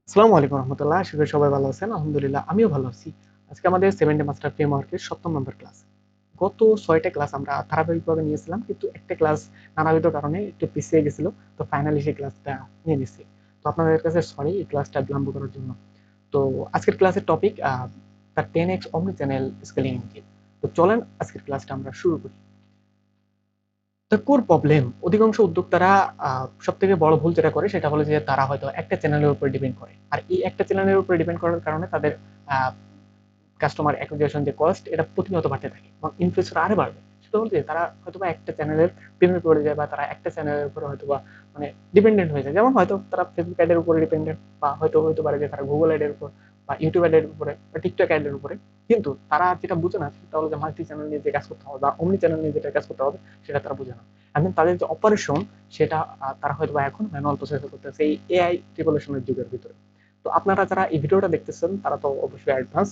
আসসালামু আলাইকুম রহমতুল্লাহ। আশা করি সবাই ভালো আছেন। আলহামদুলিল্লাহ আমিও ভালো আছি। আজকে আমাদের 7 ডে মাস্টার ফ্রেমওয়ার্কের 7ম নম্বর ক্লাস। গত 6টা ক্লাস আমরা ধারাবাহিকভাবে নিয়েছিলাম, কিন্তু একটা ক্লাস নানাবিধ কারণে একটু পিছিয়ে গেছিল। তো ফাইনালি সেই ক্লাসটা নিয়ে নিচ্ছি। তো আপনাদের কাছে সরি এই ক্লাসটা বিলম্ব করার জন্য। তো আজকের ক্লাসের টপিক দ্য 10x অমনি চ্যানেল স্কেলিং ইঞ্জিন। তো চলেন আজকের ক্লাসটা আমরা শুরু করি। দ্য কোর প্রবলেম, অধিকাংশ উদ্যোক্তারা সব থেকে বড় ভুল যেটা করে সেটা হলো যে তারা হয়তো একটা চ্যানেলের উপর ডিপেন্ড করে, আর এই একটা চ্যানেলের উপর ডিপেন্ড করার কারণে তাদের কাস্টমার অ্যাকুইজিশন যে কস্ট এটা প্রতিনিয়ত বাড়তে থাকে এবং ইন ফিউচার আরো বাড়বে। সেটা হলো যে তারা হয়তো বা একটা চ্যানেলের প্রেমে পড়ে যায়, বা তারা একটা চ্যানেলের উপরে হয়তো বা মানে ডিপেন্ডেন্ট হয়ে যায়। যেমন হয়তো তারা ফেসবুক অ্যাডের উপরে ডিপেন্ডেন্ট, বা হয়তো হতে পারে যে তারা গুগল অ্যাডের উপর বা ইউটিউব অ্যাডের উপরে বা টিকটক অ্যাডের উপরে। কিন্তু তারা যেটা বুঝে না সেটা হলো যে মাল্টি চ্যানেল নিয়ে যে কাজ করতে হবে বা অমনি চ্যানেল নিয়ে যেটা কাজ করতে হবে সেটা তারা বুঝে না। এবং তাদের যে অপারেশন সেটা তারা হয়তো বা এখন ম্যানুয়াল প্রসেসে করতেছে এই এআই রিভলিউশনের যুগের ভিতরে। তো আপনারা যারা এই ভিডিওটা দেখতেছেন তারা তো অবশ্যই অ্যাডভান্স,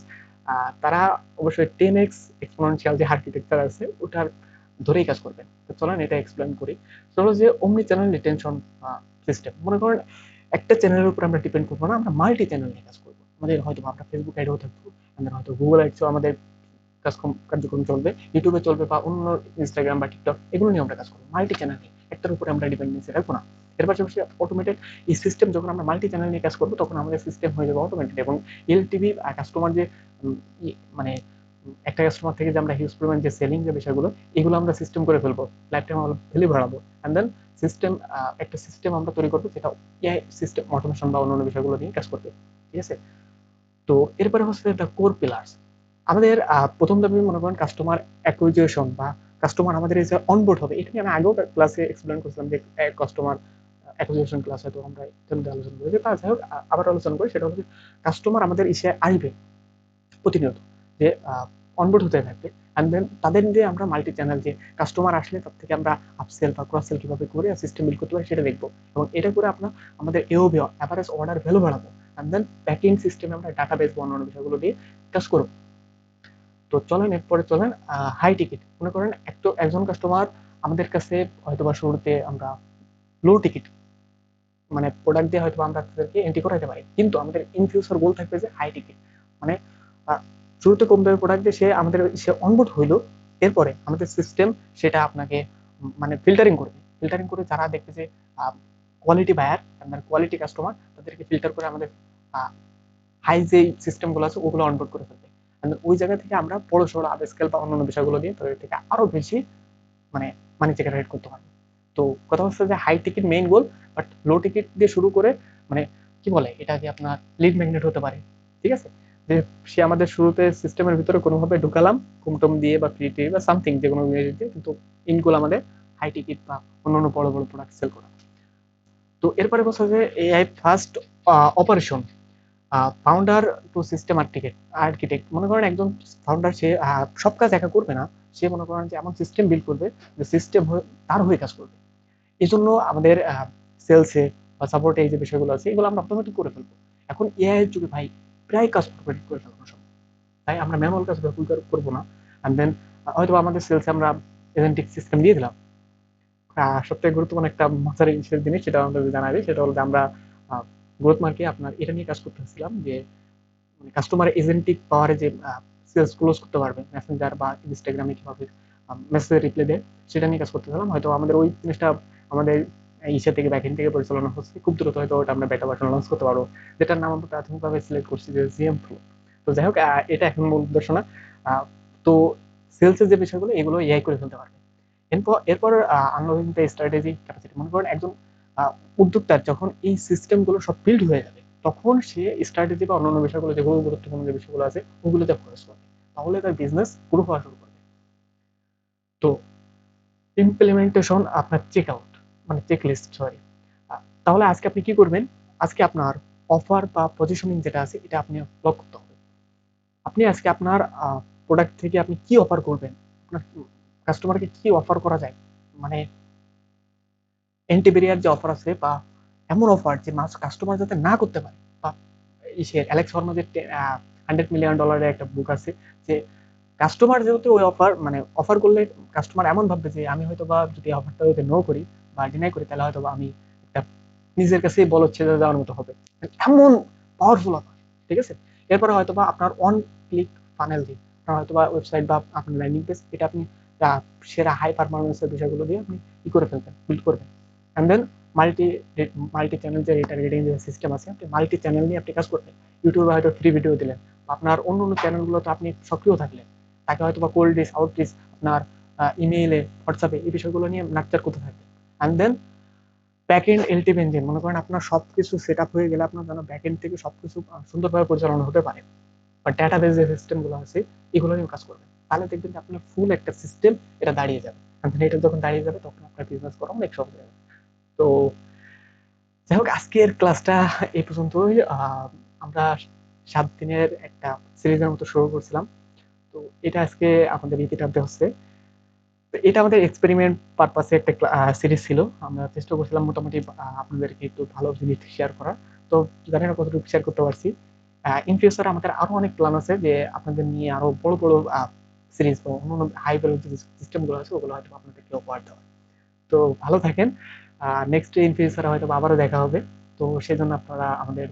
তারা অবশ্যই 10x এক্সপোনেনশিয়াল যে আর্কিটেকচার আছে ওটার ধরেই কাজ করবেন। তো চলেন এটা এক্সপ্লেন করি। চলো যে অমনি চ্যানেল রিটেনশন সিস্টেম, মনে করেন একটা চ্যানেলের উপর আমরা ডিপেন্ড করবো না, আমরা মাল্টি চ্যানেল নিয়ে কাজ করবো। আমাদের হয়তো আমরা ফেসবুক অ্যাডও থাকবো, আমাদের হয়তো গুগল অ্যাডসও আমাদের কার্যক্রম চলবে, ইউটিউবে চলবে, বা অন্য ইনস্টাগ্রাম বা টিকটক এগুলো নিয়ে আমরা কাজ করবো। মাল্টি চ্যানেল নিয়ে একটার উপরে আমরা ডিপেন্ডেন্সি রাখবো না। এর পাশাপাশি অটোমেটেড এই সিস্টেম, যখন আমরা মাল্টি চ্যানেল নিয়ে কাজ করবো তখন আমাদের সিস্টেম হয়ে যাবে অটোমেটেড, এবং এলটিভি কাস্টমার যে মানে একটা কাস্টমার থেকে যে আমরা হিউজ পরিমাণ যে সেলিং যে বিষয়গুলো এগুলো আমরা সিস্টেম করে ফেলবো, লাইফ টাইম ভ্যালু বাড়াবো। অ্যান্ড দেন সিস্টেম, একটা সিস্টেম আমরা তৈরি করবো যেটা এআই সিস্টেম অটোমেশন বা অন্যান্য বিষয়গুলো নিয়ে কাজ করবে। ঠিক আছে। তো এরপরে হচ্ছে দ্য কোর পিলার্স। আমাদের প্রথম দাবি মনে করেন কাস্টমার অ্যাকুইজিশন বা কাস্টমার আমাদের এই যে অনবোর্ড হবে, এটা নিয়ে আমি আগেও ক্লাসে এক্সপ্লেন করছিলাম যে কাস্টমার অ্যাকুইজিশন ক্লাস হয়তো আমরা ইতিমধ্যে আলোচনা করেছি। তা যাই হোক আবার আলোচনা করি। সেটা হচ্ছে কাস্টমার আমাদের ইসে আসবে প্রতিনিয়ত, যে অনবোর্ড হতে থাকবে। অ্যান্ড দেন তাদের দিয়ে আমরা মাল্টি চ্যানেল যে কাস্টমার আসলে তার থেকে আমরা আপসেল বা ক্রস সেল কিভাবে করে সিস্টেম বিল্ড করতে পারি সেটা দেখবো, এবং এটা করে আমরা আমাদের এওবি অ্যাভারেজ অর্ডার ভ্যালু বাড়াবো। অ্যান্ড দেন ব্যাকিং সিস্টেমে আমরা ডাটাবেস বা অন্যান্য বিষয়গুলো দিয়ে কাজ করবো। তো চলেন এরপরে চলেন হাই টিকিট। মনে করেন একজন কাস্টমার আমাদের কাছে হয়তো বা শুরুতে আমরা লো টিকিট মানে প্রোডাক্ট দিয়ে হয়তো আমরা তাদেরকে এন্ট্রি করাতে পারি, কিন্তু আমাদের ইন ফিউচার গোল থাকবে যে হাই টিকিট, মানে শুরুতে কম দামের প্রোডাক্ট দিয়ে সে অনবোর্ড হইলো। এরপরে আমাদের সিস্টেম সেটা আপনাকে মানে ফিল্টারিং করবে, ফিল্টারিং করে যারা দেখবে যে কোয়ালিটি বায়ার, আপনার কোয়ালিটি কাস্টমার, তাদেরকে ফিল্টার করে আমাদের হাই যে সিস্টেম গুলো আছে ওগুলো অনবোর্ড করে ফেলবে। ওই জায়গা থেকে আমরা বড় সড়ো আপ স্কেল বা অন্যান্য বিষয়গুলো দিয়ে তাদের থেকে আরো বেশি মানে মানি জেনারেট করতে পারবো। তো কথা হচ্ছে যে high ticket main goal, but low ticket দিয়ে শুরু করে মানে কি বলে এটাকে আপনার লিড ম্যাগনেট হতে পারে। ঠিক আছে। যে সে আমাদের শুরুতে সিস্টেমের ভিতরে কোনোভাবে ঢুকালাম কুমটম দিয়ে বা ফ্রি দিয়ে বা সামথিং যে কোনো জিনিস দিয়ে, কিন্তু ইন গোল আমাদের হাই টিকিট বা অন্যান্য বড় বড় প্রোডাক্ট সেল করা। তো এরপরে বলছে যে AI first operation, founder to system architect. মনে করেন একজন ফাউন্ডার সে সব কাজ একা করবে না, সে মনে করেন যে এমন সিস্টেম বিল্ড করবে যে সিস্টেম তার হয়ে কাজ করবে। এই জন্য আমাদের সেলসে বা সাপোর্টে এই যে বিষয়গুলো আছে এগুলো আমরা অটোমেটিক করে ফেলবো। এখন এআই এর যুগে ভাই প্রায় কাজ অটোমেটিক করে ফেলবো সব, তাই আমরা ম্যানুয়াল কাজ করবো না। অ্যান্ড দেন হয়তো আমাদের সেলসে আমরা এজেন্টিক সিস্টেম দিয়ে দিলাম। সবথেকে গুরুত্বপূর্ণ একটা মজার জিনিস সেটা আমাদের জানাবে, সেটা হলো যে আমরা গ্রোথ মার্কে আপনার এটা নিয়ে কাজ করতেছিলাম যে মানে কাস্টমার এজেন্টিক পাওয়ারে যে সেলস ক্লোজ করতে পারবে মেসেঞ্জার বা ইনস্টাগ্রামে কিভাবে মেসেজ রিপ্লাই দেয় সেটা নিয়ে কাজ করতেছিলাম। হয়তো আমাদের ওই জিনিসটা আমাদের ইসে থেকে ব্যাকএন্ড থেকে পরিচালনা হচ্ছে, খুব দ্রুত হয়তো ওটা আমরা বেটা ভার্সন লঞ্চ করতে পারবো, যেটার নাম আমরা প্রাথমিকভাবে সিলেক্ট করছি যে জিএম ফ্লো। তো যাই হোক এটা এখন মূল উদ্দেশ্য না। তো সেলসের যে বিষয়গুলো এগুলো এআই করে ফেলতে পারবে। এরপর আনলকিং দ্য স্ট্র্যাটেজি ক্যাপাসিটি। মনে করেন একজন উদ্যোক্তার যখন এই সিস্টেম গুলো সব বিল্ড হয়ে যাবে তখন সে স্ট্র্যাটেজি বা অন্যান্য বিষয়গুলো যেগুলো গুরুত্বপূর্ণ যে বিষয়গুলো আছে ওগুলোতে ফোকাস করবে, তাহলে তার বিজনেস গ্রো হওয়া শুরু করবে। তো ইমপ্লিমেন্টেশন আপনার চেক আউট মানে চেক লিস্ট সরি। তাহলে আজকে আপনি কি করবেন, আজকে আপনার অফার বা পজিশনিং যেটা আছে এটা আপনি ব্লক করতে হবে। আপনি আজকে আপনার প্রোডাক্ট থেকে আপনি কি অফার করবেন, আপনার কাস্টমারকে কি অফার করা যায়, মানে এন্টিবেরিয়ার যে অফার আছে বা এমন অফার যে মাস কাস্টমার যাতে না করতে পারে, বা ইসে অ্যালেক্স শর্মা যে $100 মিলিয়ন একটা বুক আছে, যে কাস্টমার যেহেতু ওই অফার মানে অফার করলে কাস্টমার এমন ভাববে যে আমি হয়তো বা যদি অফারটা যদি নো করি বা ডিনাই করি তাহলে হয়তো বা আমি একটা নিজের কাছেই বলদ ছেড়ে যাওয়ার মতো হবে। এমন পাওয়ারফুল হবে, ঠিক আছে। এরপরে হয়তো বা আপনার অন ক্লিক ফানেল দিয়ে আপনার হয়তো বা ওয়েবসাইট বা আপনার ল্যান্ডিং পেজ এটা আপনি সেরা হাই পারফরমেন্সের বিষয়গুলো দিয়ে আপনি ই করে ফেলবেন, বিল্ড করবেন। And then multi multi channel যে রেটিং যে সিস্টেম আছে, আপনি মাল্টি চ্যানেল নিয়ে আপনি কাজ করবেন। ইউটিউবে হয়তো ফ্রি ভিডিও দিলেন, আপনার অন্য অন্য চ্যানেলগুলোতে আপনি সক্রিয় থাকলেন, তাকে হয়তো বা কোল্ড ডিস আউট ডিস আপনার ইমেইলে হোয়াটসঅ্যাপে এই বিষয়গুলো নিয়ে নাকচার করতে থাকবেন। And then back end LTV engine, মনে করেন আপনার সবকিছু সেট আপ হয়ে গেলে আপনার যেন ব্যাক এন্ড থেকে সবকিছু সুন্দরভাবে পরিচালনা হতে পারে, বা ডাটাবেস যে সিস্টেমগুলো আছে এগুলো নিয়েও কাজ করবেন। তাহলে দেখবেন যে আপনার ফুল একটা সিস্টেম এটা দাঁড়িয়ে যাবে। এটা যখন দাঁড়িয়ে যাবে তখন আপনার বিজনেস করা অনেক সহজ হয়ে যাবে। তো যাই হোক, আজকের ক্লাসটা এই পর্যন্তই। আমরা 7 দিনের একটা সিরিজের মতো শুরু করছিলাম, তো এটা আজকে আমাদের ইতি টানতে হচ্ছে। তো এটা আমাদের এক্সপেরিমেন্ট পারপাসে একটা সিরিজ ছিল। আমরা চেষ্টা করছিলাম মোটামুটি আপনাদেরকে একটু ভালো জিনিস শেয়ার করার। তো জানি না কতটুকু শেয়ার করতে পারছি। ইন ফিউচার আমাদের আরো অনেক প্ল্যান আছে যে আপনাদের নিয়ে আরো বড় বড় সিরিজ বা অন্য হাই ভ্যালু যে সিস্টেম গুলো আছে ওগুলো হয়তো আপনাদেরকে উপহার দেওয়া। তো ভালো থাকেন। নেক্সট ইন ফিউচারে হয়তো আবারও দেখা হবে। তো সেজন্য আপনারা আমাদের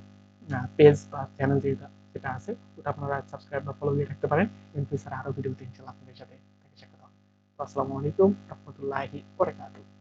পেজ বা চ্যানেল যেটা যেটা আছে ওটা আপনারা সাবস্ক্রাইব বা ফলো দিয়ে রাখতে পারেন। ইন ফিউচারে আরো ভিডিওতে ইনশাআল্লাহ আপনাদের সাথে দেখা সাক্ষাৎ হবে। তো আসসালামু আলাইকুম রহমতুল্লাহি ওয়া বারাকাতুহু।